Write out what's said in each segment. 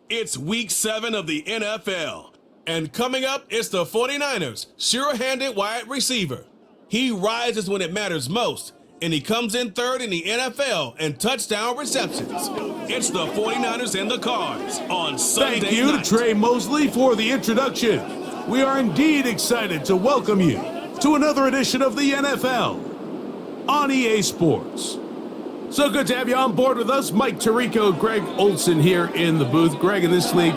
It's week 7 of the NFL. And coming up, it's the 49ers' sure-handed wide receiver. He rises when it matters most, and he comes in third in the NFL in touchdown receptions. It's the 49ers and the Cards on Sunday Thank you night. to Trey Mosley for the introduction. We are indeed excited to welcome you to another edition of the NFL on EA Sports. So good to have you on board with us. Mike Tirico, Greg Olson here in the booth. Greg, in this league,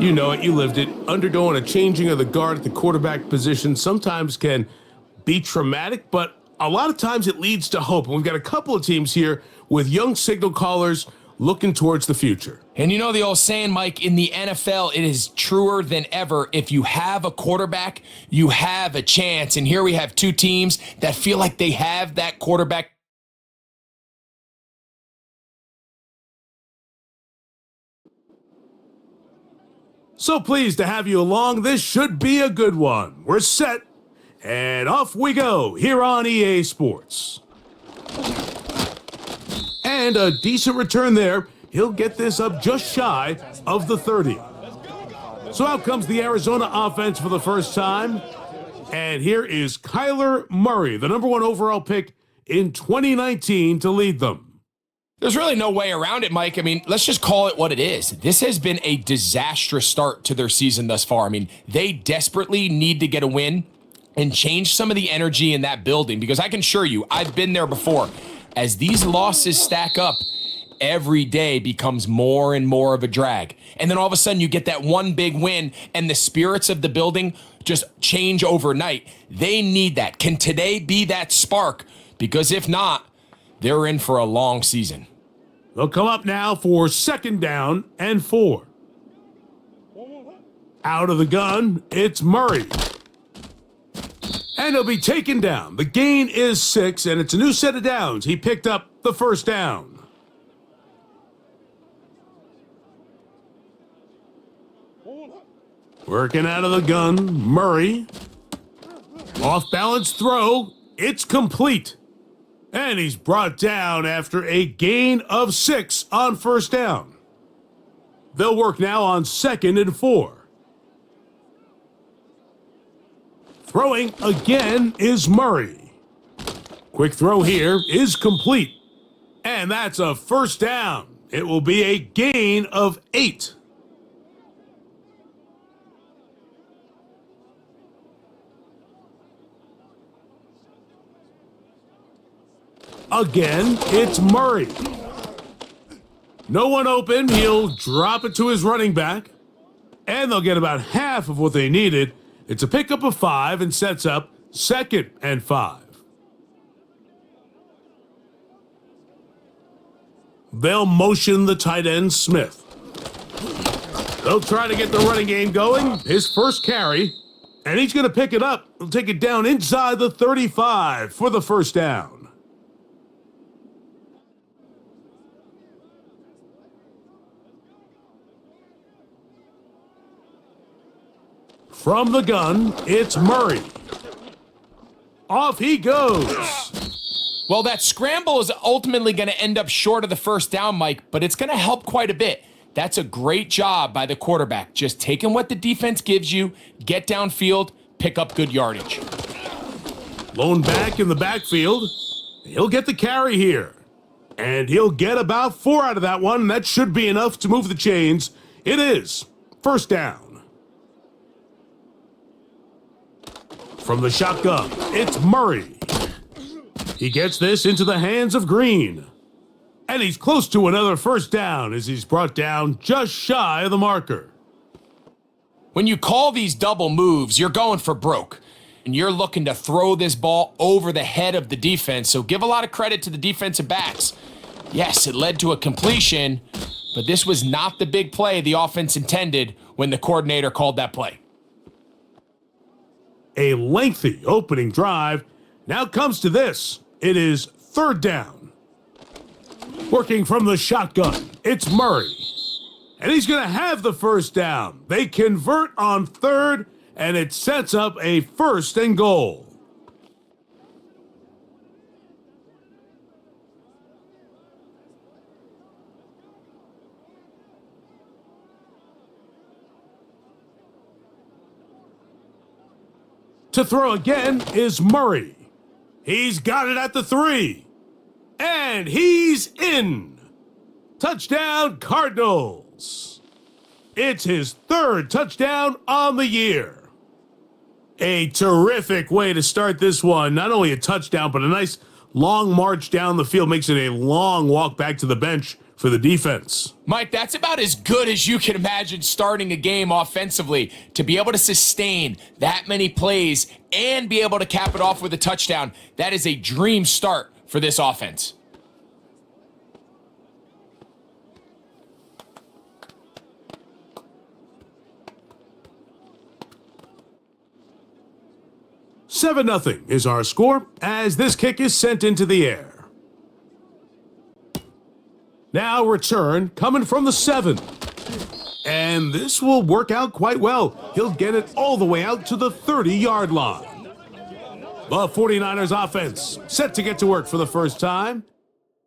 you know it, you lived it. Undergoing a changing of the guard at the quarterback position sometimes can be traumatic, but a lot of times it leads to hope. And we've got a couple of teams here with young signal callers looking towards the future. And you know the old saying, Mike, in the NFL, it is truer than ever. If you have a quarterback, you have a chance. And here we have two teams that feel like they have that quarterback. So pleased to have you along. This should be a good one. We're set, and off we go here on EA Sports. And a decent return there. He'll get this up just shy of the 30. So out comes the Arizona offense for the first time. And here is Kyler Murray, the number 1 overall pick in 2019 to lead them. There's really no way around it, Mike. I mean, let's just call it what it is. This has been a disastrous start to their season thus far. I mean, they desperately need to get a win and change some of the energy in that building, because I can assure you, I've been there before. As these losses stack up, every day becomes more and more of a drag. And then all of a sudden you get that one big win and the spirits of the building just change overnight. They need that. Can today be that spark? Because if not, they're in for a long season. They'll come up now for 2nd down and 4. Out of the gun, it's Murray. And he'll be taken down. The gain is 6, and it's a new set of downs. He picked up the 1st down. Working out of the gun, Murray. Off-balance throw. It's complete. And he's brought down after a gain of 6 on 1st down. They'll work now on 2nd and 4. Throwing again is Murray. Quick throw here is complete. And that's a 1st down. It will be a gain of 8. Again, it's Murray. No one open. He'll drop it to his running back. And they'll get about half of what they needed. It's a pickup of 5 and sets up 2nd and 5. They'll motion the tight end, Smith. They'll try to get the running game going. His first carry. And he's going to pick it up. He'll take it down inside the 35 for the 1st down. From the gun, it's Murray. Off he goes. Well, that scramble is ultimately going to end up short of the 1st down, Mike, but it's going to help quite a bit. That's a great job by the quarterback. Just taking what the defense gives you, get downfield, pick up good yardage. Lone back in the backfield. He'll get the carry here. And he'll get about 4 out of that one. That should be enough to move the chains. It is 1st down. From the shotgun, it's Murray. He gets this into the hands of Green. And he's close to another 1st down as he's brought down just shy of the marker. When you call these double moves, you're going for broke. And you're looking to throw this ball over the head of the defense. So give a lot of credit to the defensive backs. Yes, it led to a completion, but this was not the big play the offense intended when the coordinator called that play. A lengthy opening drive now comes to this. It is 3rd down. Working from the shotgun, it's Murray. And he's going to have the 1st down. They convert on 3rd, and it sets up a 1st and goal. To throw again is Murray. He's got it at the 3. And he's in. Touchdown, Cardinals. It's his 3rd touchdown on the year. A terrific way to start this one. Not only a touchdown, but a nice long march down the field. Makes it a long walk back to the bench for the defense. Mike, that's about as good as you can imagine starting a game offensively. To be able to sustain that many plays and be able to cap it off with a touchdown, that is a dream start for this offense. $7-0 is our score as this kick is sent into the air. Now return coming from the 7. And this will work out quite well. He'll get it all the way out to the 30-yard line. The 49ers offense set to get to work for the first time.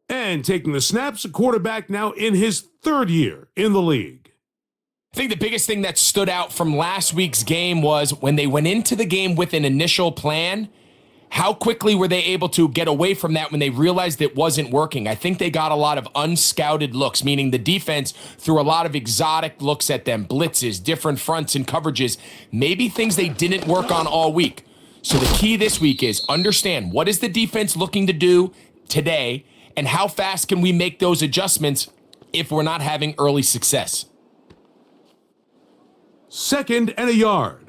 And taking the snaps, a quarterback now in his 3rd year in the league. I think the biggest thing that stood out from last week's game was when they went into the game with an initial plan, how quickly were they able to get away from that when they realized it wasn't working? I think they got a lot of unscouted looks, meaning the defense threw a lot of exotic looks at them, blitzes, different fronts and coverages, maybe things they didn't work on all week. So the key this week is understand what is the defense looking to do today and how fast can we make those adjustments if we're not having early success. 2nd and a yard.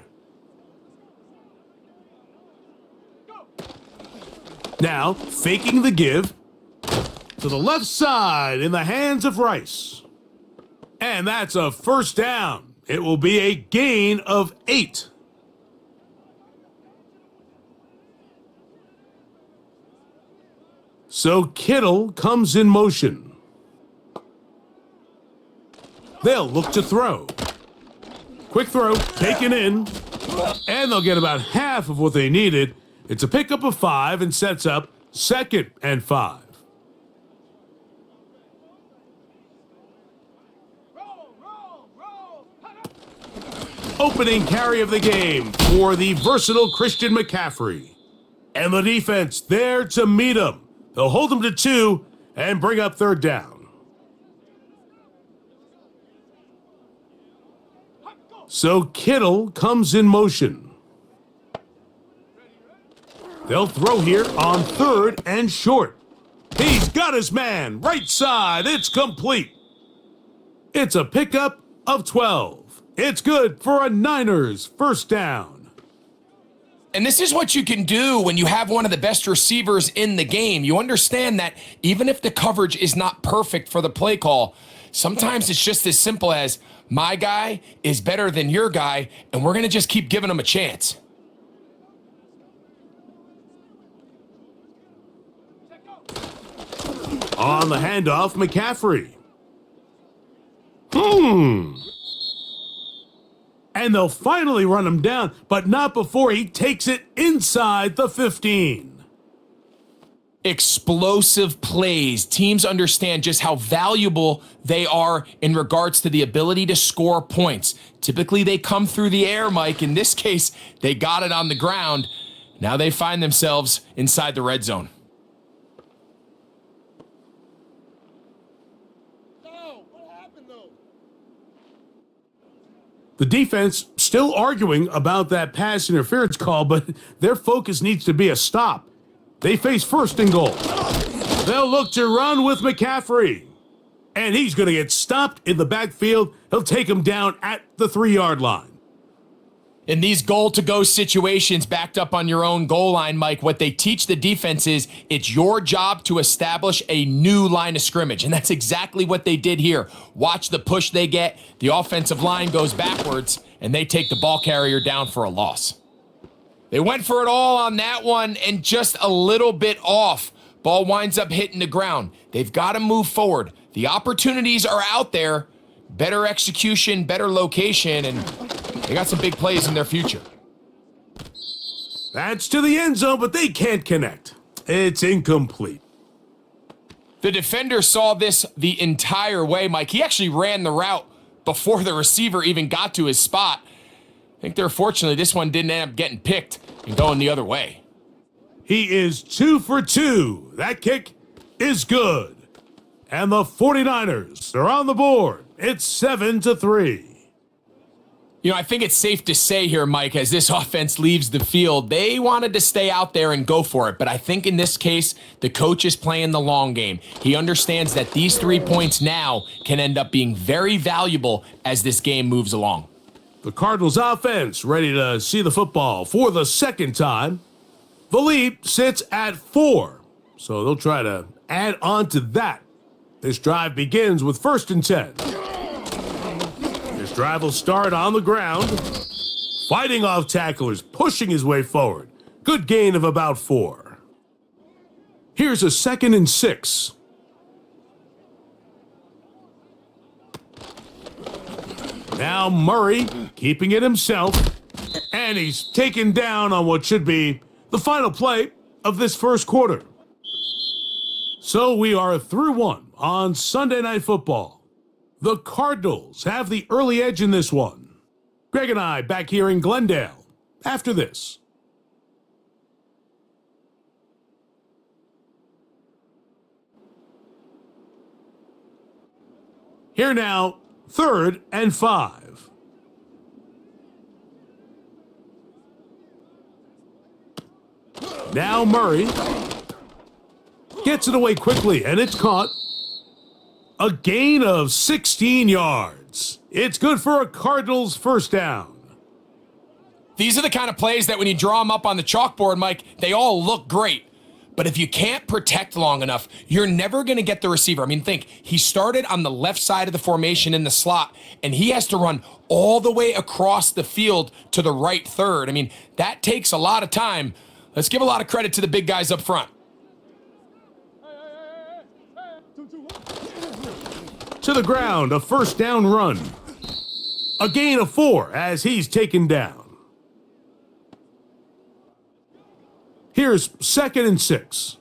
Now, faking the give to the left side in the hands of Rice. And that's a first down. It will be a gain of 8. So Kittle comes in motion. They'll look to throw. Quick throw, taken in, and they'll get about half of what they needed. It's a pickup of 5 and sets up 2nd and 5. Opening carry of the game for the versatile Christian McCaffrey. And the defense there to meet him. They'll hold him to 2 and bring up 3rd down. So Kittle comes in motion. They'll throw here on 3rd and short. He's got his man. Right side. It's complete. It's a pickup of 12. It's good for a Niners first down. And this is what you can do when you have one of the best receivers in the game. You understand that even if the coverage is not perfect for the play call, sometimes it's just as simple as my guy is better than your guy, and we're going to just keep giving him a chance. On the handoff, McCaffrey. And they'll finally run him down, but not before he takes it inside the 15. Explosive plays. Teams understand just how valuable they are in regards to the ability to score points. Typically, they come through the air, Mike. In this case, they got it on the ground. Now they find themselves inside the red zone. The defense still arguing about that pass interference call, but their focus needs to be a stop. They face 1st and goal. They'll look to run with McCaffrey. And he's going to get stopped in the backfield. He'll take him down at the 3-yard line. In these goal-to-go situations backed up on your own goal line, Mike, what they teach the defense is it's your job to establish a new line of scrimmage. And that's exactly what they did here. Watch the push they get. The offensive line goes backwards, and they take the ball carrier down for a loss. They went for it all on that one and just a little bit off. Ball winds up hitting the ground. They've got to move forward. The opportunities are out there. Better execution, better location, and they got some big plays in their future. That's to the end zone, but they can't connect. It's incomplete. The defender saw this the entire way, Mike. He actually ran the route before the receiver even got to his spot. I think fortunately this one didn't end up getting picked. and going the other way. He is 2 for 2. That kick is good. And the 49ers are on the board. It's 7-3. You know, I think it's safe to say here, Mike, as this offense leaves the field, they wanted to stay out there and go for it. But I think in this case, the coach is playing the long game. He understands that these 3 points now can end up being very valuable as this game moves along. The Cardinals offense ready to see the football for the second time. The lead sits at 4, so they'll try to add on to that. This drive begins with 1st and 10. This drive will start on the ground, fighting off tacklers, pushing his way forward. Good gain of about 4. Here's a 2nd and 6. Now Murray keeping it himself, and he's taken down on what should be the final play of this first quarter. So we are through 1 on Sunday Night Football. The Cardinals have the early edge in this one. Greg and I back here in Glendale after this. Here now, 3rd and 5. Now Murray gets it away quickly, and it's caught. A gain of 16 yards. It's good for a Cardinals first down. These are the kind of plays that when you draw them up on the chalkboard, Mike, they all look great. But if you can't protect long enough, you're never going to get the receiver. I mean, think, he started on the left side of the formation in the slot, and he has to run all the way across the field to the right third. I mean, that takes a lot of time. Let's give a lot of credit to the big guys up front. To the ground, a first down run. A gain of 4 as he's taken down. Here's 2nd and 6.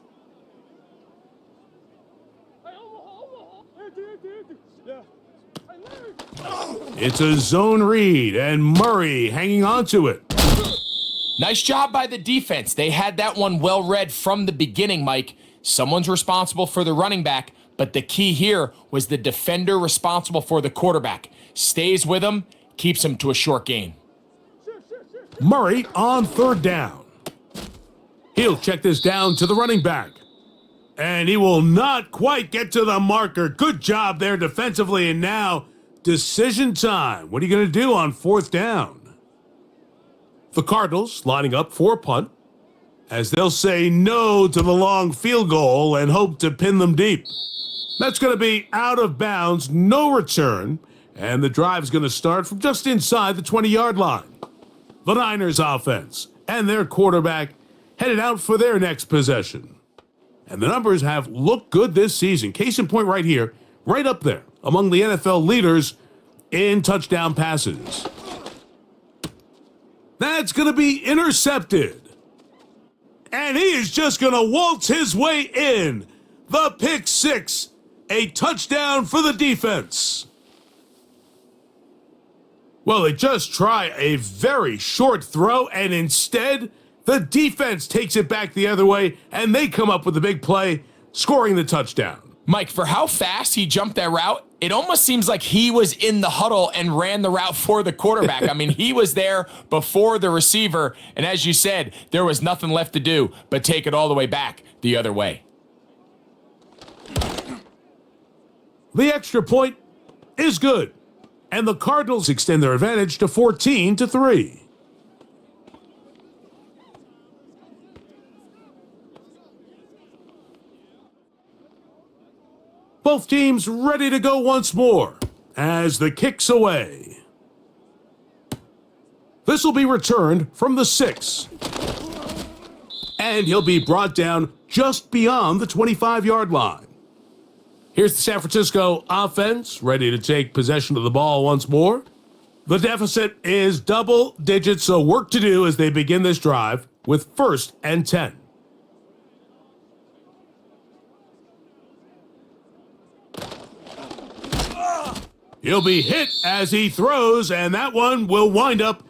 It's a zone read, and Murray hanging on to it. Nice job by the defense. They had that one well read from the beginning, Mike. Someone's responsible for the running back, but the key here was the defender responsible for the quarterback. Stays with him, keeps him to a short gain. Murray on 3rd down. He'll check this down to the running back. And he will not quite get to the marker. Good job there defensively, and now decision time. What are you going to do on 4th down? The Cardinals lining up for a punt, as they'll say no to the long field goal and hope to pin them deep. That's going to be out of bounds, no return, and the drive's going to start from just inside the 20-yard line. The Niners offense and their quarterback headed out for their next possession. And the numbers have looked good this season. Case in point right here, right up there, among the NFL leaders in touchdown passes. That's going to be intercepted. And he is just going to waltz his way in. The pick 6, a touchdown for the defense. Well, they just try a very short throw, and instead, the defense takes it back the other way, and they come up with a big play, scoring the touchdown. Mike, for how fast he jumped that route, it almost seems like he was in the huddle and ran the route for the quarterback. I mean, he was there before the receiver, and as you said, there was nothing left to do but take it all the way back the other way. The extra point is good, and the Cardinals extend their advantage to 14-3. Both teams ready to go once more as the kick's away. This will be returned from the 6. And he'll be brought down just beyond the 25-yard line. Here's the San Francisco offense ready to take possession of the ball once more. The deficit is double digits, so work to do as they begin this drive with 1st and 10. He'll be hit as he throws, and that one will wind up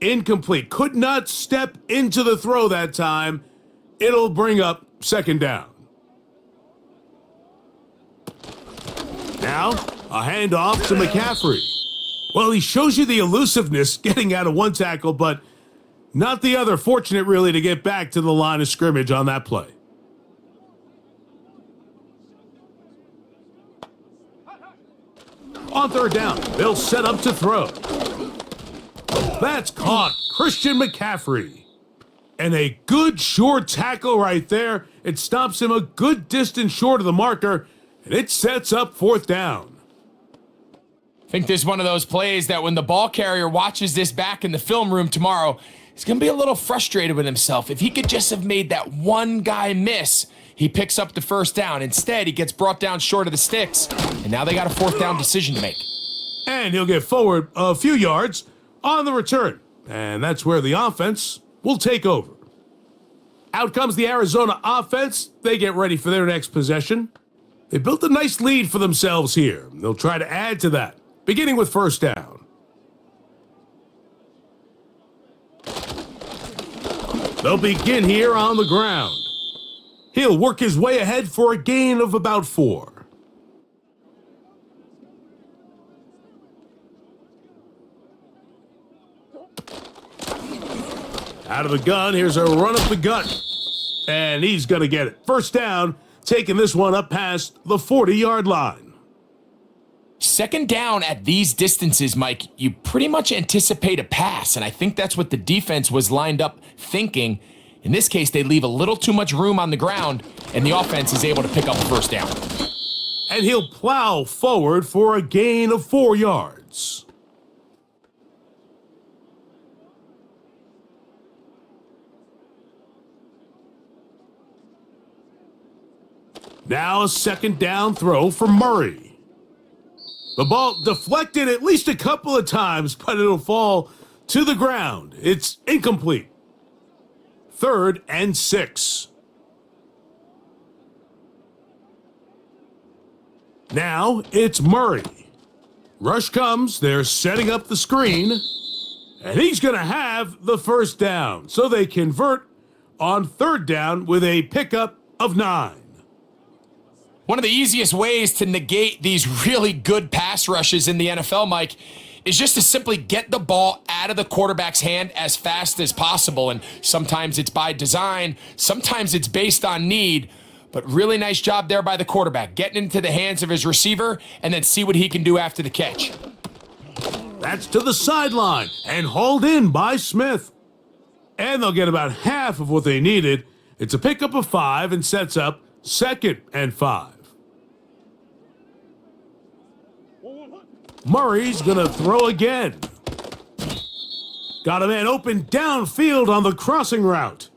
Incomplete. Could not step into the throw that time. It'll bring up second down. Now, a handoff to McCaffrey. Well, he shows you the elusiveness getting out of one tackle, but not the other. Fortunate, really, to get back to the line of scrimmage on that play. On third down, they'll set up to throw. That's caught. Christian McCaffrey. And a good short tackle right there. It stops him a good distance short of the marker, and it sets up fourth down. I think this is one of those plays that when the ball carrier watches this back in the film room tomorrow, he's going to be a little frustrated with himself. If he could just have made that one guy miss, he picks up the first down. Instead, he gets brought down short of the sticks, and now they got a fourth down decision to make. And he'll get forward a few yards on the return. And that's where the offense will take over. Out comes the Arizona offense. They get ready for their next possession. They built a nice lead for themselves here. They'll try to add to that, beginning with first down. They'll begin here on the ground. He'll work his way ahead for a gain of about 4. Out of the gun, here's a run up the gut. And he's going to get it. First down, taking this one up past the 40-yard line. Second down at these distances, Mike, you pretty much anticipate a pass, and I think that's what the defense was lined up thinking. In this case, they leave a little too much room on the ground, and the offense is able to pick up a first down. And he'll plow forward for a gain of 4 yards. Now a second down throw for Murray. The ball deflected at least a couple of times, but it'll fall to the ground. It's incomplete. 3rd and 6. Now it's Murray. Rush comes, they're setting up the screen, and he's going to have the first down. So they convert on third down with a pickup of 9. One of the easiest ways to negate these really good pass rushes in the NFL, Mike, is just to simply get the ball out of the quarterback's hand as fast as possible. And sometimes it's by design, sometimes it's based on need, but really nice job there by the quarterback, getting into the hands of his receiver and then see what he can do after the catch. That's to the sideline and hauled in by Smith. And they'll get about half of what they needed. It's a pickup of 5 and sets up 2nd and 5. Murray's going to throw again. Got a man open downfield on the crossing route.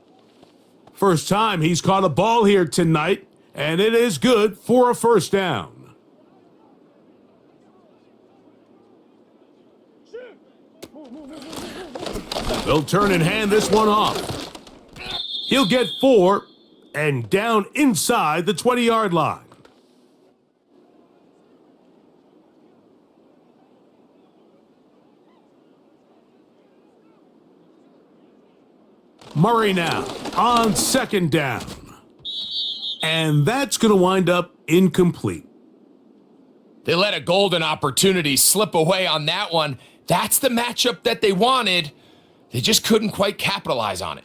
First time he's caught a ball here tonight, and it is good for a first down. They'll turn and hand this one off. He'll get 4 and down inside the 20-yard line. Murray now on second down. And that's going to wind up incomplete. They let a golden opportunity slip away on that one. That's the matchup that they wanted. They just couldn't quite capitalize on it.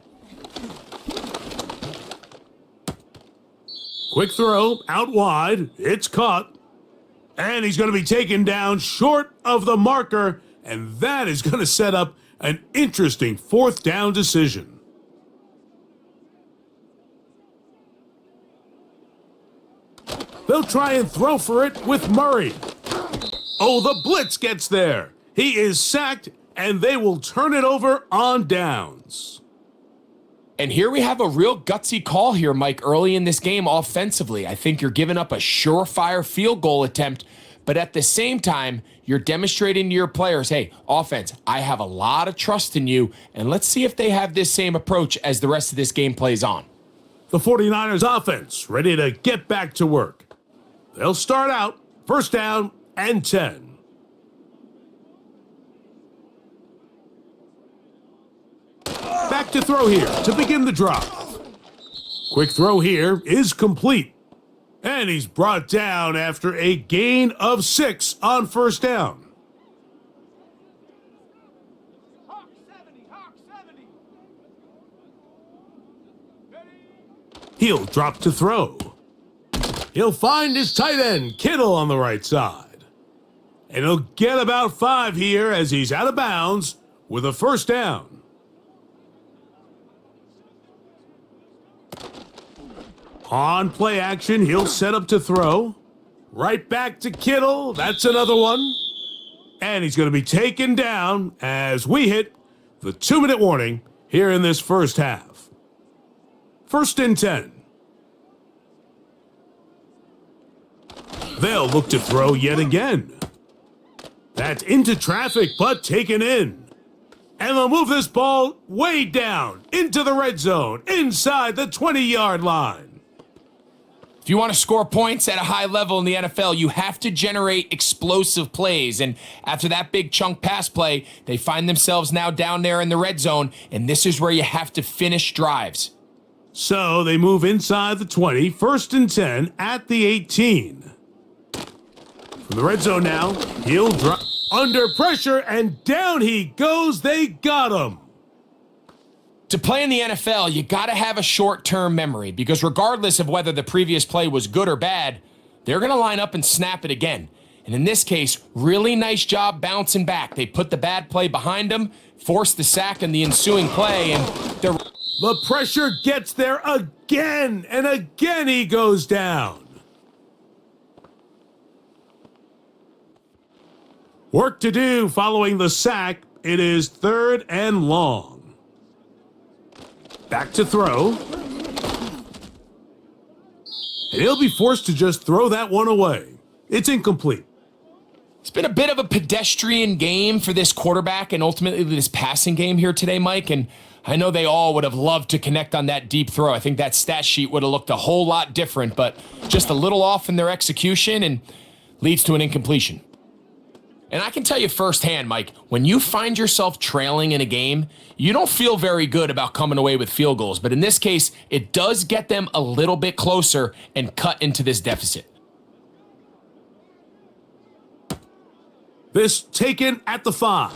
Quick throw out wide. It's caught. And he's going to be taken down short of the marker. And that is going to set up an interesting fourth down decision. They'll try and throw for it with Murray. Oh, the blitz gets there. He is sacked, and they will turn it over on downs. And here we have a real gutsy call here, Mike, early in this game offensively. I think you're giving up a surefire field goal attempt, but at the same time, you're demonstrating to your players, hey, offense, I have a lot of trust in you, and let's see if they have this same approach as the rest of this game plays on. The 49ers offense ready to get back to work. They'll start out first down and 10. Back to throw here to begin the drive. Quick throw here is complete. And he's brought down after a gain of 6 on first down. He'll drop to throw. He'll find his tight end, Kittle, on the right side. And he'll get about 5 here as he's out of bounds with a first down. On play action, he'll set up to throw. Right back to Kittle. That's another one. And he's going to be taken down as we hit the 2-minute warning here in this first half. 1st and 10. They'll look to throw yet again. That's into traffic, but taken in. And they'll move this ball way down into the red zone, inside the 20-yard line. If you want to score points at a high level in the NFL, you have to generate explosive plays. And after that big chunk pass play, they find themselves now down there in the red zone, and this is where you have to finish drives. So they move inside the 20, 1st and 10 at the 18. From the red zone now, he'll drop under pressure, and down he goes. They got him. To play in the NFL, you got to have a short-term memory because regardless of whether the previous play was good or bad, they're going to line up and snap it again. And in this case, really nice job bouncing back. They put the bad play behind them, forced the sack in the ensuing play, and they're... The pressure gets there again, and again he goes down. Work to do following the sack. It is 3rd and long. Back to throw. And he'll be forced to just throw that one away. It's incomplete. It's been a bit of a pedestrian game for this quarterback and ultimately this passing game here today, Mike. And I know they all would have loved to connect on that deep throw. I think that stat sheet would have looked a whole lot different, but just a little off in their execution and leads to an incompletion. And I can tell you firsthand, Mike, when you find yourself trailing in a game, you don't feel very good about coming away with field goals. But in this case, it does get them a little bit closer and cut into this deficit. This taken at the 5.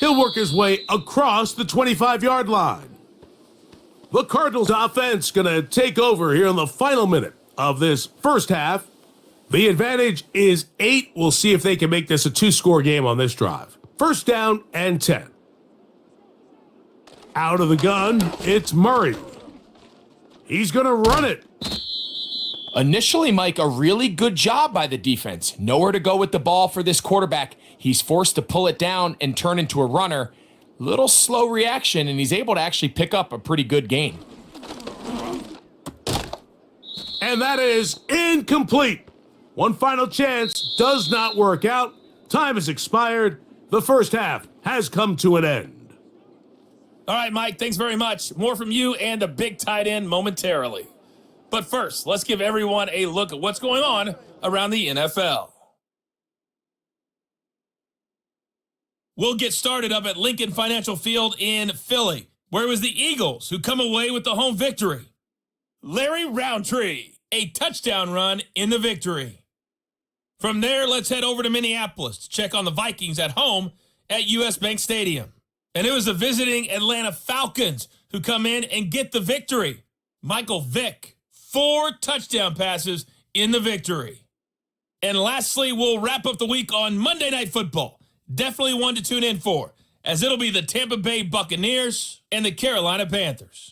He'll work his way across the 25-yard line. The Cardinals offense going to take over here in the final minute of this first half. The advantage is 8. We'll see if they can make this a 2-score game on this drive. 1st down and 10. Out of the gun, it's Murray. He's going to run it. Initially, Mike, a really good job by the defense. Nowhere to go with the ball for this quarterback. He's forced to pull it down and turn into a runner. Little slow reaction, and he's able to actually pick up a pretty good gain. And that is incomplete. One final chance does not work out. Time has expired. The first half has come to an end. All right, Mike, thanks very much. More from you and the big tight end momentarily. But first, let's give everyone a look at what's going on around the NFL. We'll get started up at Lincoln Financial Field in Philly, where it was the Eagles who come away with the home victory. Larry Roundtree, a touchdown run in the victory. From there, let's head over to Minneapolis to check on the Vikings at home at US Bank Stadium. And it was the visiting Atlanta Falcons who come in and get the victory. Michael Vick, 4 touchdown passes in the victory. And lastly, we'll wrap up the week on Monday Night Football. Definitely one to tune in for, as it'll be the Tampa Bay Buccaneers and the Carolina Panthers.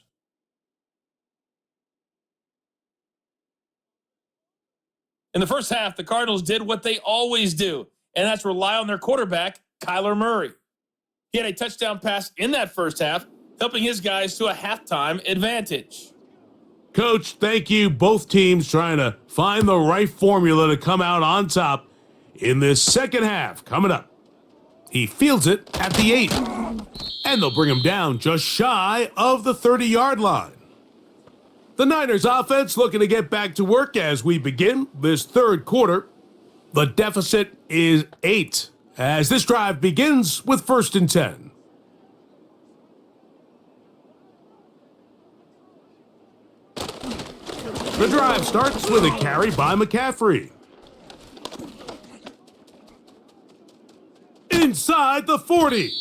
In the first half, the Cardinals did what they always do, and that's rely on their quarterback, Kyler Murray. He had a touchdown pass in that first half, helping his guys to a halftime advantage. Coach, thank you. Both teams trying to find the right formula to come out on top in this second half coming up. He fields it at the 8, and they'll bring him down just shy of the 30-yard line. The Niners offense looking to get back to work as we begin this third quarter. The deficit is 8 as this drive begins with 1st and 10. The drive starts with a carry by McCaffrey. Inside the 40.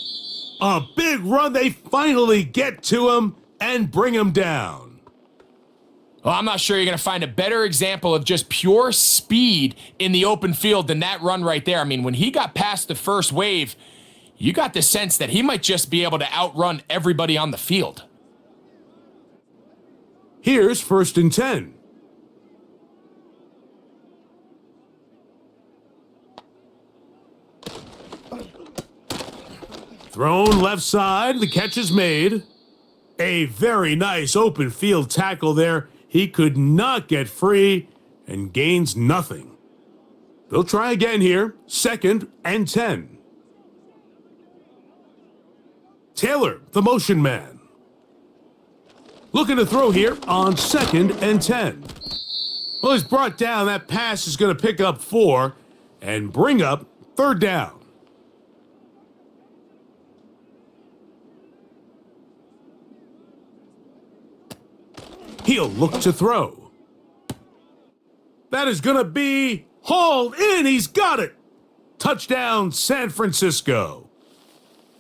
A big run. They finally get to him and bring him down. Well, I'm not sure you're going to find a better example of just pure speed in the open field than that run right there. I mean, when he got past the first wave, you got the sense that he might just be able to outrun everybody on the field. Here's 1st and 10. Thrown left side, the catch is made. A very nice open field tackle there. He could not get free and gains nothing. They'll try again here, 2nd and 10. Taylor, the motion man. Looking to throw here on 2nd and 10. Well, he's brought down. That pass is going to pick up 4 and bring up 3rd down. He'll look to throw. That is going to be hauled in. He's got it. Touchdown, San Francisco.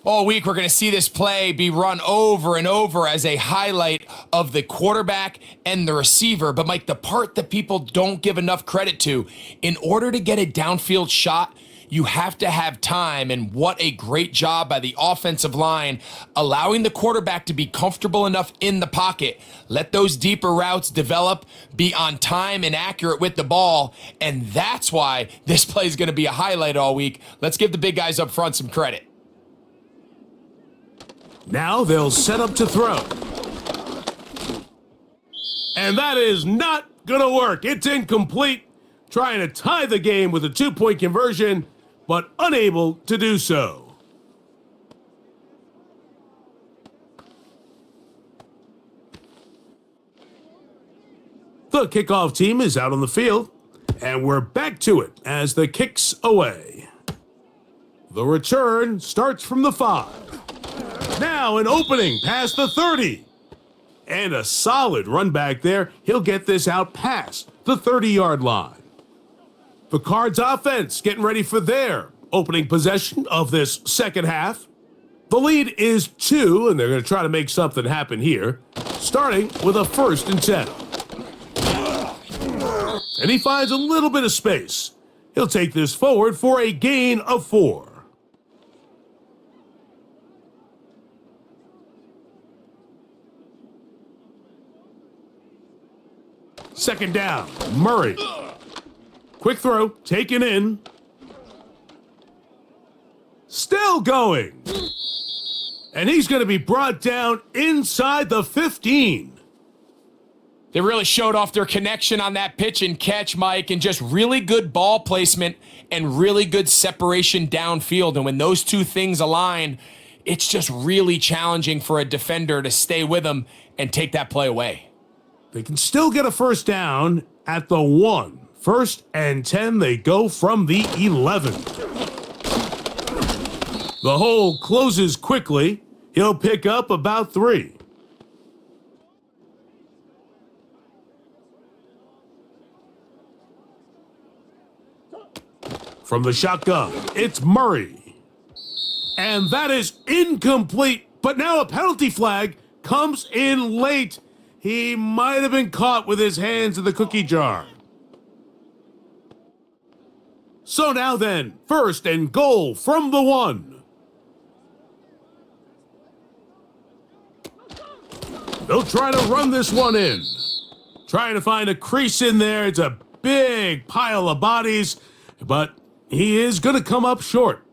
All week, we're going to see this play be run over and over as a highlight of the quarterback and the receiver. But, Mike, the part that people don't give enough credit to, in order to get a downfield shot, you have to have time, and what a great job by the offensive line, allowing the quarterback to be comfortable enough in the pocket, let those deeper routes develop, be on time and accurate with the ball, and that's why this play is going to be a highlight all week. Let's give the big guys up front some credit. Now they'll set up to throw. And that is not going to work. It's incomplete. Trying to tie the game with a 2-point conversion, but unable to do so. The kickoff team is out on the field, and we're back to it as the kick's away. The return starts from the 5. Now an opening past the 30. And a solid run back there. He'll get this out past the 30-yard line. The Cards offense getting ready for their opening possession of this second half. The lead is 2, and they're going to try to make something happen here, starting with a 1st and 10. And he finds a little bit of space. He'll take this forward for a gain of 4. Second down, Murray. Quick throw, taken in. Still going. And he's going to be brought down inside the 15. They really showed off their connection on that pitch and catch, Mike, and just really good ball placement and really good separation downfield. And when those two things align, it's just really challenging for a defender to stay with them and take that play away. They can still get a 1st down at the 1. 1st and 10, they go from the 11. The hole closes quickly. He'll pick up about 3. From the shotgun, it's Murray. And that is incomplete, but now a penalty flag comes in late. He might have been caught with his hands in the cookie jar. So now then, 1st and goal from the 1. They'll try to run this one in. Trying to find a crease in there. It's a big pile of bodies, but he is going to come up short.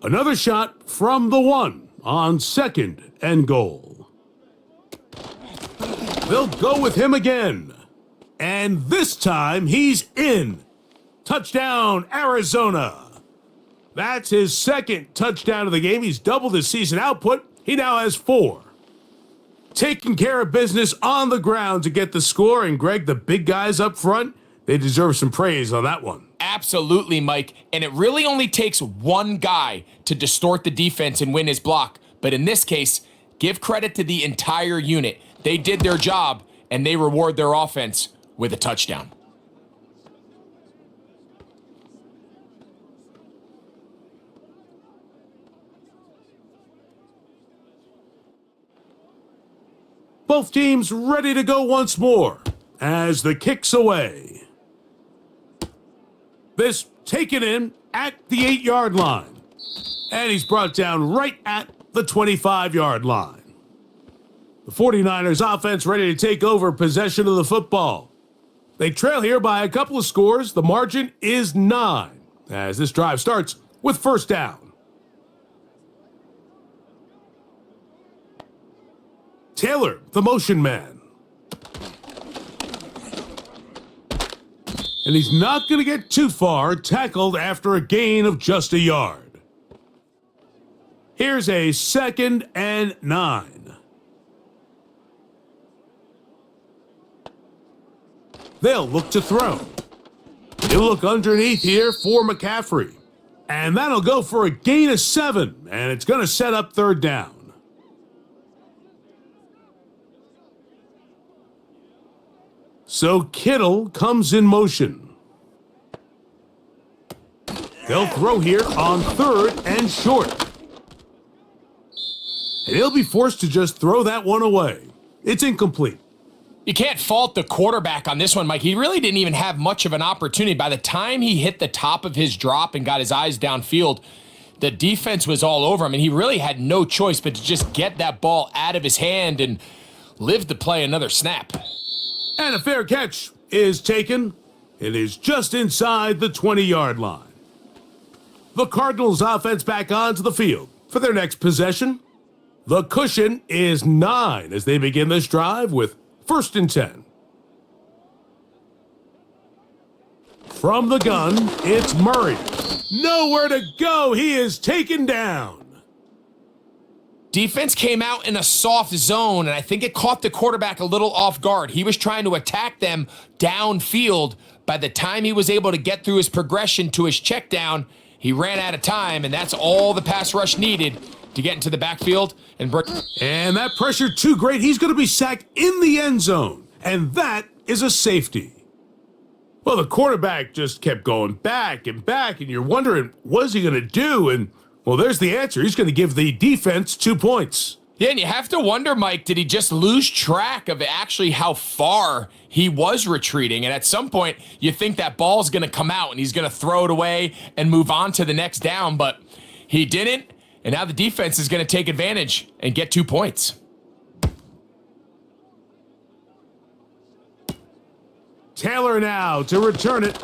Another shot from the 1 on 2nd and goal. They'll go with him again. And this time he's in. Touchdown, Arizona. That's his 2nd touchdown of the game. He's doubled his season output. He now has 4. Taking care of business on the ground to get the score. And Greg, the big guys up front, they deserve some praise on that one. Absolutely, Mike. And it really only takes one guy to distort the defense and win his block. But in this case, give credit to the entire unit. They did their job, and they reward their offense with a touchdown. Both teams ready to go once more as the kick's away. This taken in at the 8-yard line. And he's brought down right at the 25-yard line. The 49ers offense ready to take over possession of the football. They trail here by a couple of scores. The margin is 9 as this drive starts with first down. Taylor, the motion man. And he's not going to get too far, tackled after a gain of just a yard. Here's a 2nd and 9. They'll look to throw. He'll look underneath here for McCaffrey. And that'll go for a gain of 7, and it's going to set up third down. So Kittle comes in motion. They'll throw here on 3rd and short. And he'll be forced to just throw that one away. It's incomplete. You can't fault the quarterback on this one, Mike. He really didn't even have much of an opportunity. By the time he hit the top of his drop and got his eyes downfield, the defense was all over him, and he really had no choice but to just get that ball out of his hand and live to play another snap. And a fair catch is taken. It is just inside the 20-yard line. The Cardinals offense back onto the field for their next possession. The cushion is 9 as they begin this drive with 1st and 10. From the gun, it's Murray. Nowhere to go. He is taken down. Defense came out in a soft zone, and I think it caught the quarterback a little off guard. He was trying to attack them downfield. By the time he was able to get through his progression to his check down, he ran out of time, and that's all the pass rush needed to get into the backfield. And that pressure too great. He's going to be sacked in the end zone, and that is a safety. Well, the quarterback just kept going back and back, and you're wondering, what's he going to do? And well, there's the answer. He's going to give the defense 2 points. Yeah, and you have to wonder, Mike, did he just lose track of actually how far he was retreating? And at some point, you think that ball's going to come out and he's going to throw it away and move on to the next down, but he didn't. And now the defense is going to take advantage and get 2 points. Taylor now to return it.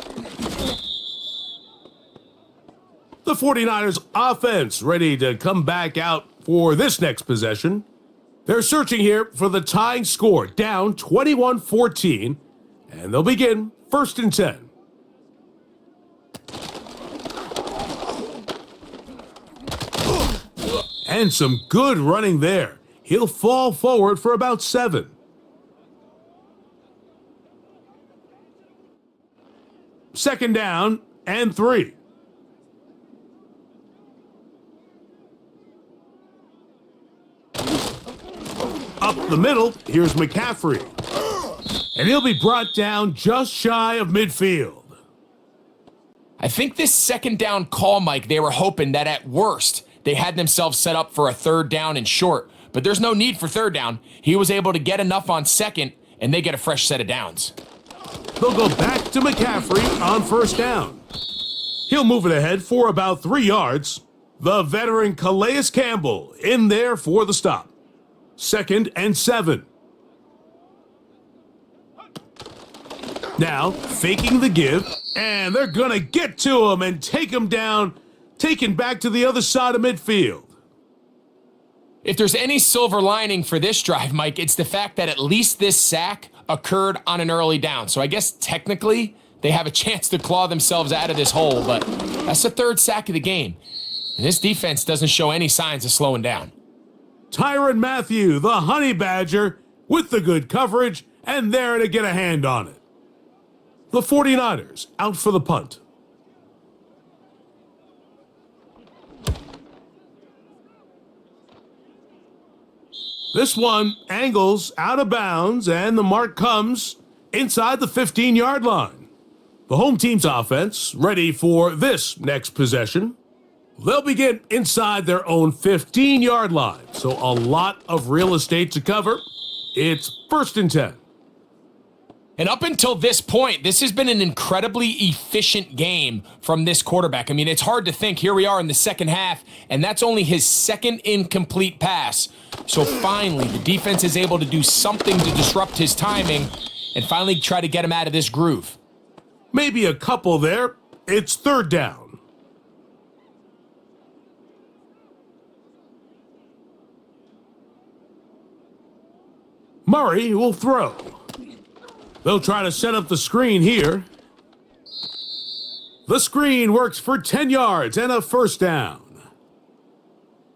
The 49ers offense ready to come back out for this next possession. They're searching here for the tying score, down 21-14, and they'll begin 1st and 10. And some good running there. He'll fall forward for about 7. Second down and 3. Up the middle, here's McCaffrey. And he'll be brought down just shy of midfield. I think this second down call, Mike, they were hoping that at worst, they had themselves set up for a 3rd down and short. But there's no need for 3rd down. He was able to get enough on 2nd, and they get a fresh set of downs. They'll go back to McCaffrey on 1st down. He'll move it ahead for about 3 yards. The veteran Calais Campbell in there for the stop. 2nd and 7. Now, faking the give, and they're going to get to him and take him down, taken back to the other side of midfield. If there's any silver lining for this drive, Mike, it's the fact that at least this sack occurred on an early down. So I guess technically they have a chance to claw themselves out of this hole, but that's the 3rd sack of the game. And this defense doesn't show any signs of slowing down. Tyrann Mathieu, the Honey Badger, with the good coverage, and there to get a hand on it. The 49ers out for the punt. This one angles out of bounds, and the mark comes inside the 15-yard line. The home team's offense ready for this next possession. They'll begin inside their own 15-yard line, so a lot of real estate to cover. It's 1st and 10. And up until this point, this has been an incredibly efficient game from this quarterback. I mean, it's hard to think. Here we are in the second half, and that's only his second incomplete pass. So finally, the defense is able to do something to disrupt his timing and finally try to get him out of this groove. Maybe a couple there. It's 3rd down. Murray will throw. They'll try to set up the screen here. The screen works for 10 yards and a 1st down.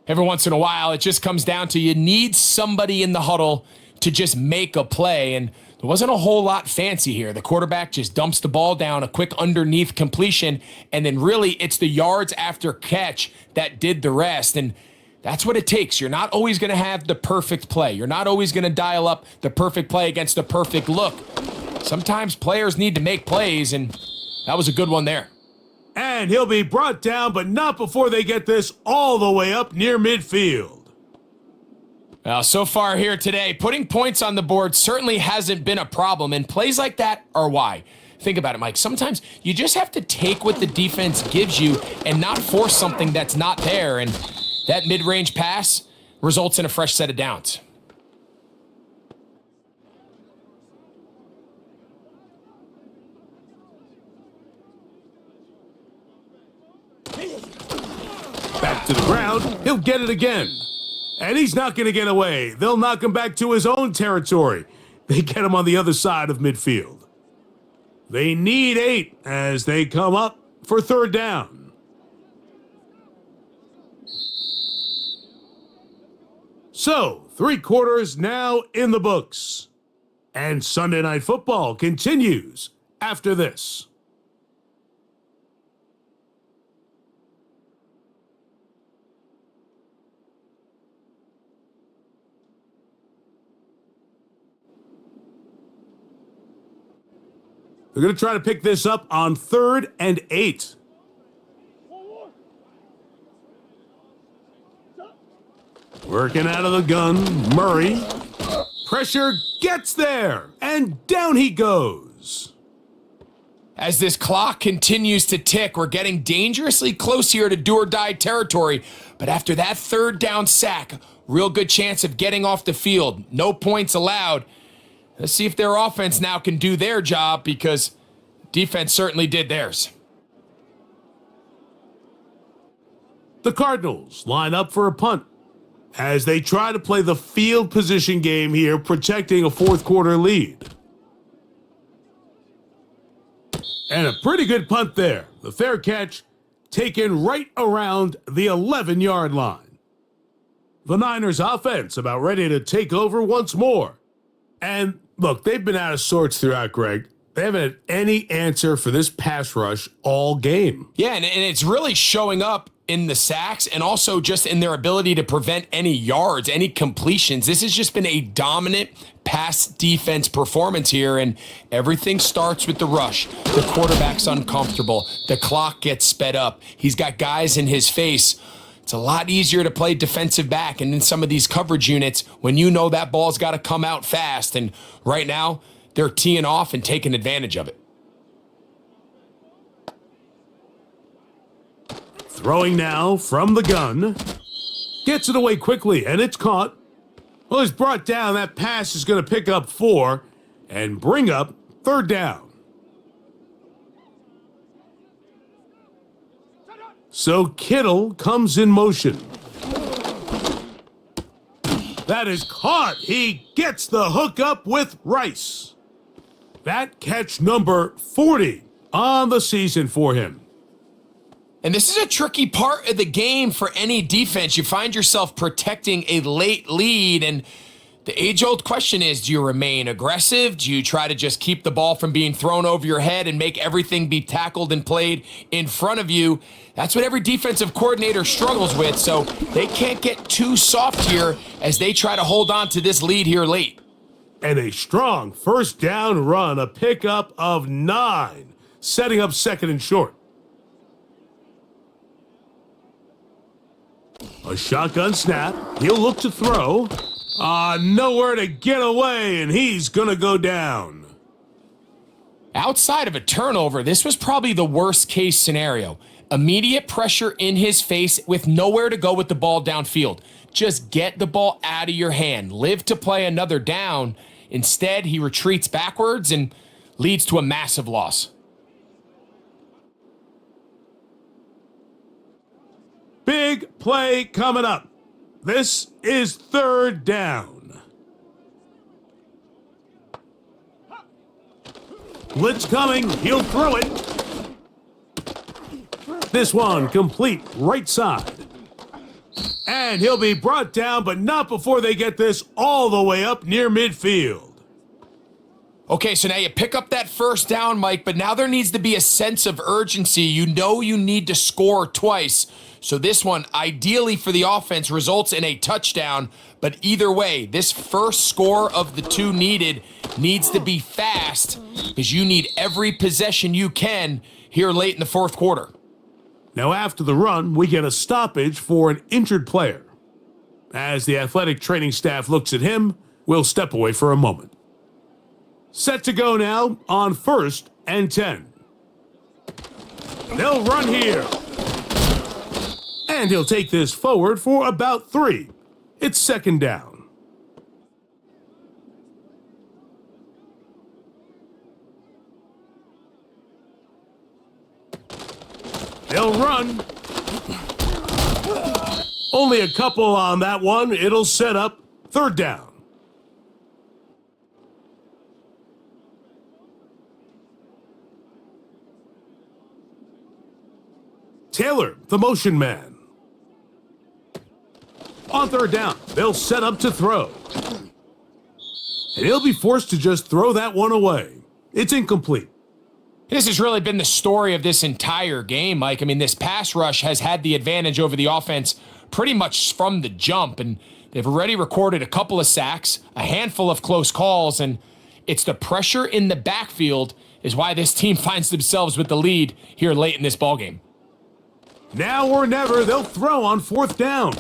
Every once in a while, it just comes down to you need somebody in the huddle to just make a play, and there wasn't a whole lot fancy here. The quarterback just dumps the ball down, a quick underneath completion, and then really it's the yards after catch that did the rest, and that's what it takes. You're not always going to have the perfect play. You're not always going to dial up the perfect play against the perfect look. Sometimes players need to make plays, and that was a good one there. And he'll be brought down, but not before they get this all the way up near midfield. Well, so far here today, putting points on the board certainly hasn't been a problem, and plays like that are why. Think about it, Mike. Sometimes you just have to take what the defense gives you and not force something that's not there, and that mid-range pass results in a fresh set of downs. Back to the ground, he'll get it again. And he's not going to get away. They'll knock him back to his own territory. They get him on the other side of midfield. They need 8 as they come up for 3rd down. So, 3 quarters now in the books. And Sunday Night Football continues after this. They're going to try to pick this up on 3rd and 8. Working out of the gun, Murray. Pressure gets there, and down he goes. As this clock continues to tick, we're getting dangerously close here to do-or-die territory. But after that 3rd down sack, real good chance of getting off the field. No points allowed. Let's see if their offense now can do their job, because defense certainly did theirs. The Cardinals line up for a punt as they try to play the field position game here, protecting a 4th quarter lead. And a pretty good punt there. The fair catch taken right around the 11-yard line. The Niners offense about ready to take over once more. And look, they've been out of sorts throughout, Greg. They haven't had any answer for this pass rush all game. Yeah, and it's really showing up in the sacks and also just in their ability to prevent any yards, any completions. This has just been a dominant pass defense performance here, and everything starts with the rush. The quarterback's uncomfortable. The clock gets sped up. He's got guys in his face. It's a lot easier to play defensive back and in some of these coverage units when you know that ball's got to come out fast. And right now, they're teeing off and taking advantage of it. Throwing now from the gun. Gets it away quickly, and it's caught. Well, it's brought down. That pass is going to pick up 4 and bring up 3rd down. So Kittle comes in motion. That is caught. He gets the hook up with Rice. That catch number 40 on the season for him. And this is a tricky part of the game for any defense. You find yourself protecting a late lead, and the age-old question is, do you remain aggressive? Do you try to just keep the ball from being thrown over your head and make everything be tackled and played in front of you? That's what every defensive coordinator struggles with, so they can't get too soft here as they try to hold on to this lead here late. And a strong first down run, a pickup of 9, setting up second and short. A shotgun snap. He'll look to throw. Nowhere to get away, and he's going to go down. Outside of a turnover, this was probably the worst case scenario. Immediate pressure in his face with nowhere to go with the ball downfield. Just get the ball out of your hand. Live to play another down. Instead, he retreats backwards and leads to a massive loss. Big play coming up. This is third down. Blitz coming. He'll throw it. This one complete right side. And he'll be brought down, but not before they get this all the way up near midfield. Okay, so now you pick up that first down, Mike, but now there needs to be a sense of urgency. You know you need to score twice. So this one, ideally for the offense, results in a touchdown. But either way, this first score of the 2 needed needs to be fast because you need every possession you can here late in the fourth quarter. Now after the run, we get a stoppage for an injured player. As the athletic training staff looks at him, we'll step away for a moment. Set to go now on 1st and 10. They'll run here. And he'll take this forward for about 3. It's second down. They'll run. Only a couple on that one. It'll set up third down. Taylor, the motion man. On third down, they'll set up to throw. And he'll be forced to just throw that one away. It's incomplete. This has really been the story of this entire game, Mike. I mean, this pass rush has had the advantage over the offense pretty much from the jump, and they've already recorded a couple of sacks, a handful of close calls, and it's the pressure in the backfield is why this team finds themselves with the lead here late in this ballgame. Now or never, they'll throw on 4th down.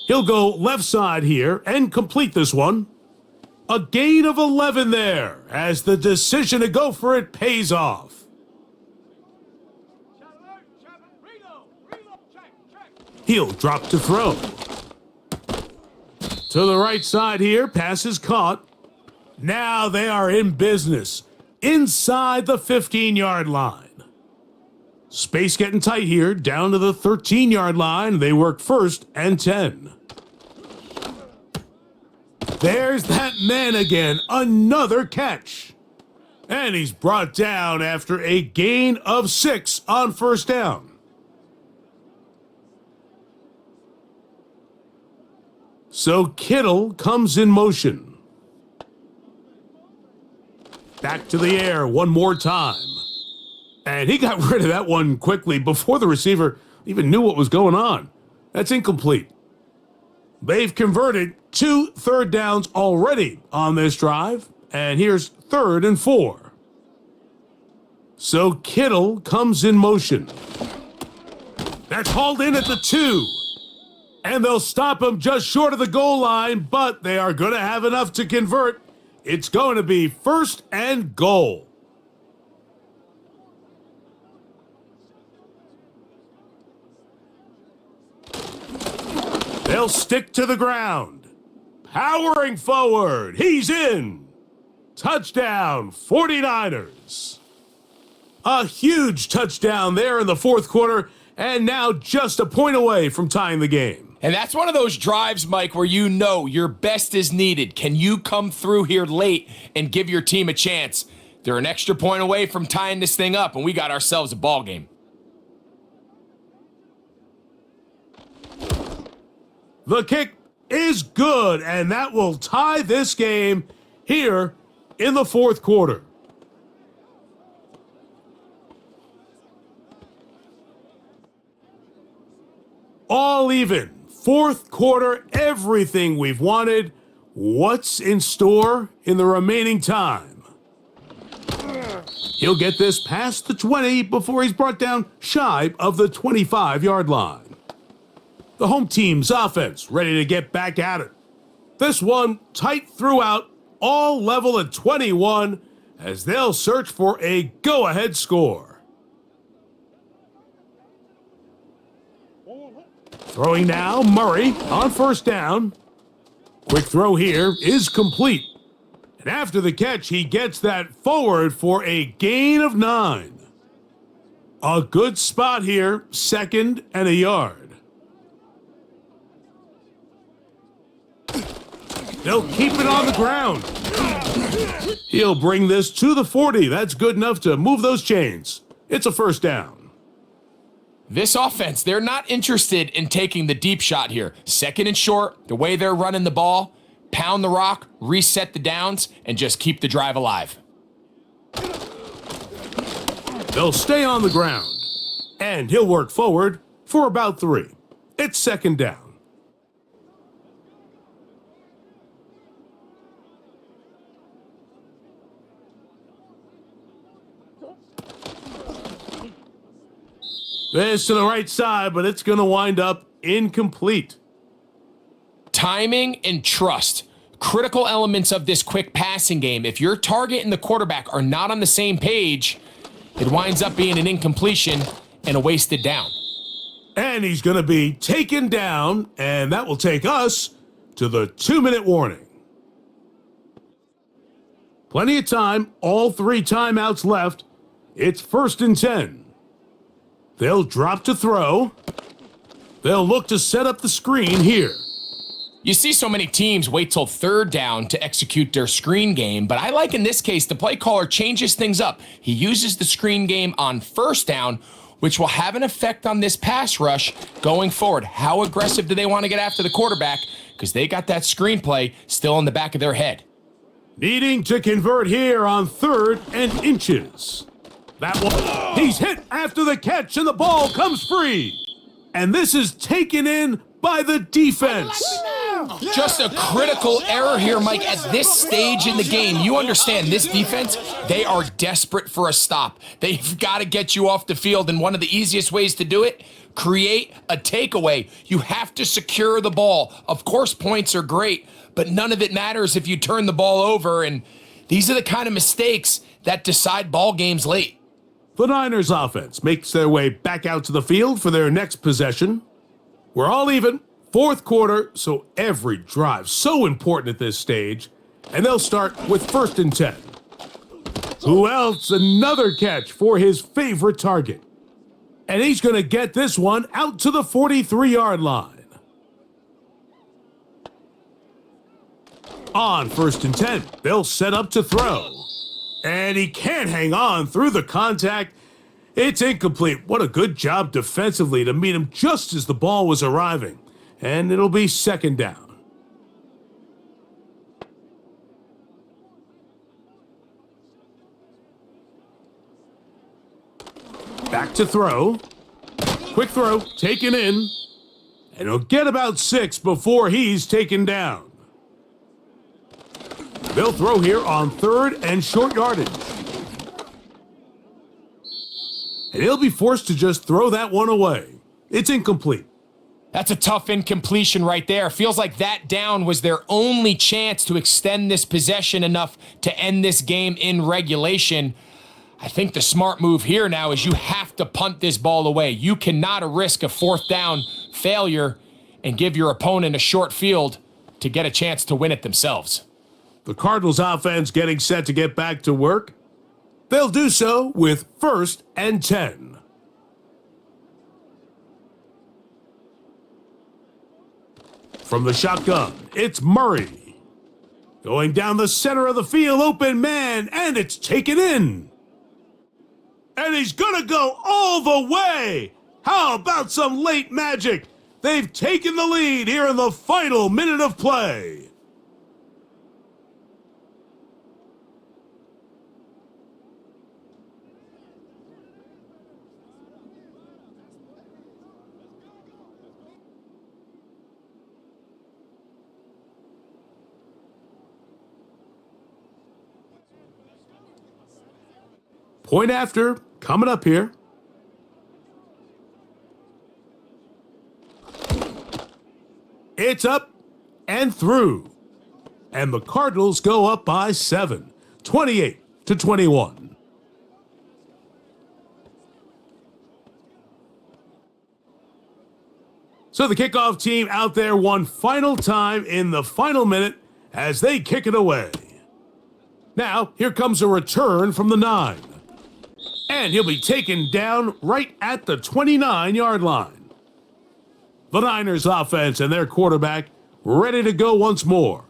He'll go left side here and complete this one. A gain of 11 there as the decision to go for it pays off. He'll drop to throw. To the right side here, pass is caught. Now they are in business inside the 15-yard line. Space getting tight here, down to the 13-yard line. They work 1st and 10. There's that man again, another catch. And he's brought down after a gain of 6 on 1st down. So Kittle comes in motion. Back to the air one more time. And he got rid of that one quickly before the receiver even knew what was going on. That's incomplete. They've converted 2 third downs already on this drive, and here's 3rd and 4. So Kittle comes in motion. That's hauled in at the 2. And they'll stop him just short of the goal line, but they are going to have enough to convert. It's going to be 1st and goal. They'll stick to the ground. Powering forward. He's in. Touchdown, 49ers. A huge touchdown there in the fourth quarter, and now just a point away from tying the game. And that's one of those drives, Mike, where you know your best is needed. Can you come through here late and give your team a chance? They're an extra point away from tying this thing up, and we got ourselves a ball game. The kick is good, and that will tie this game here in the fourth quarter. All even. Fourth quarter, everything we've wanted. What's in store in the remaining time? He'll get this past the 20 before he's brought down shy of the 25-yard line. The home team's offense ready to get back at it. This one tight throughout, all level at 21 as they'll search for a go-ahead score. Throwing now, Murray on first down. Quick throw here is complete. And after the catch, he gets that forward for a gain of 9. A good spot here, 2nd and a yard. They'll keep it on the ground. He'll bring this to the 40. That's good enough to move those chains. It's a first down. This offense, they're not interested in taking the deep shot here. 2nd and short, the way they're running the ball, pound the rock, reset the downs, and just keep the drive alive. They'll stay on the ground, and he'll work forward for about 3. It's 2nd down. This to the right side, but it's going to wind up incomplete. Timing and trust, critical elements of this quick passing game. If your target and the quarterback are not on the same page, it winds up being an incompletion and a wasted down. And he's going to be taken down, and that will take us to the 2-minute warning. Plenty of time, all 3 timeouts left. It's 1st and 10. They'll drop to throw. They'll look to set up the screen here. You see so many teams wait till 3rd down to execute their screen game, but I like in this case the play caller changes things up. He uses the screen game on 1st down, which will have an effect on this pass rush going forward. How aggressive do they want to get after the quarterback? Because they got that screenplay still in the back of their head. Needing to convert here on 3rd and inches. That one, he's hit after the catch, and the ball comes free. And this is taken in by the defense. Just a critical error here, Mike. At this stage in the game, you understand this defense, they are desperate for a stop. They've got to get you off the field, and one of the easiest ways to do it, create a takeaway. You have to secure the ball. Of course, points are great, but none of it matters if you turn the ball over, and these are the kind of mistakes that decide ball games late. The Niners offense makes their way back out to the field for their next possession. We're all even, 4th quarter, so every drive so important at this stage, and they'll start with 1st and 10. Who else? Another catch for his favorite target. And he's going to get this one out to the 43-yard line. On 1st and 10, they'll set up to throw. And he can't hang on through the contact. It's incomplete. What a good job defensively to meet him just as the ball was arriving. And it'll be 2nd down. Back to throw. Quick throw, taken in. And he'll get about 6 before he's taken down. They'll throw here on 3rd and short yardage. And he'll be forced to just throw that one away. It's incomplete. That's a tough incompletion right there. Feels like that down was their only chance to extend this possession enough to end this game in regulation. I think the smart move here now is you have to punt this ball away. You cannot risk a 4th down failure and give your opponent a short field to get a chance to win it themselves. The Cardinals offense getting set to get back to work. They'll do so with 1st and 10. From the shotgun, it's Murray. Going down the center of the field, open man, and it's taken in. And he's gonna go all the way. How about some late magic? They've taken the lead here in the final minute of play. Point after, coming up here. It's up and through. And the Cardinals go up by 7, 28-21. So the kickoff team out there one final time in the final minute as they kick it away. Now, here comes a return from the 9. And he'll be taken down right at the 29-yard line. The Niners offense and their quarterback ready to go once more.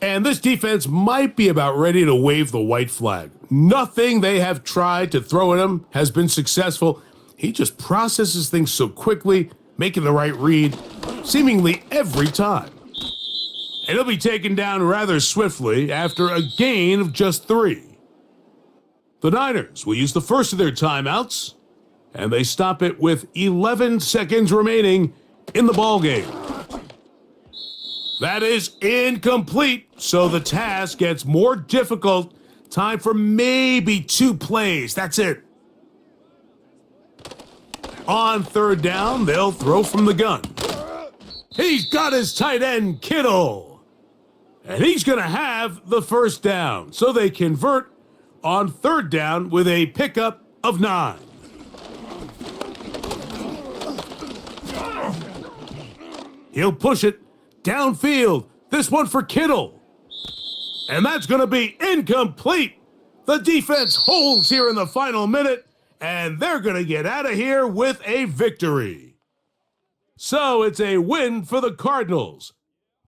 And this defense might be about ready to wave the white flag. Nothing they have tried to throw at him has been successful. He just processes things so quickly, making the right read seemingly every time. And he'll be taken down rather swiftly after a gain of just 3. The Niners will use the first of their timeouts, and they stop it with 11 seconds remaining in the ballgame. That is incomplete, so the task gets more difficult. Time for maybe 2 plays. That's it. On third down, they'll throw from the gun. He's got his tight end, Kittle. And he's going to have the first down. So they convert on third down with a pickup of 9. He'll push it downfield. This one for Kittle. And that's going to be incomplete. The defense holds here in the final minute. And they're going to get out of here with a victory. So it's a win for the Cardinals.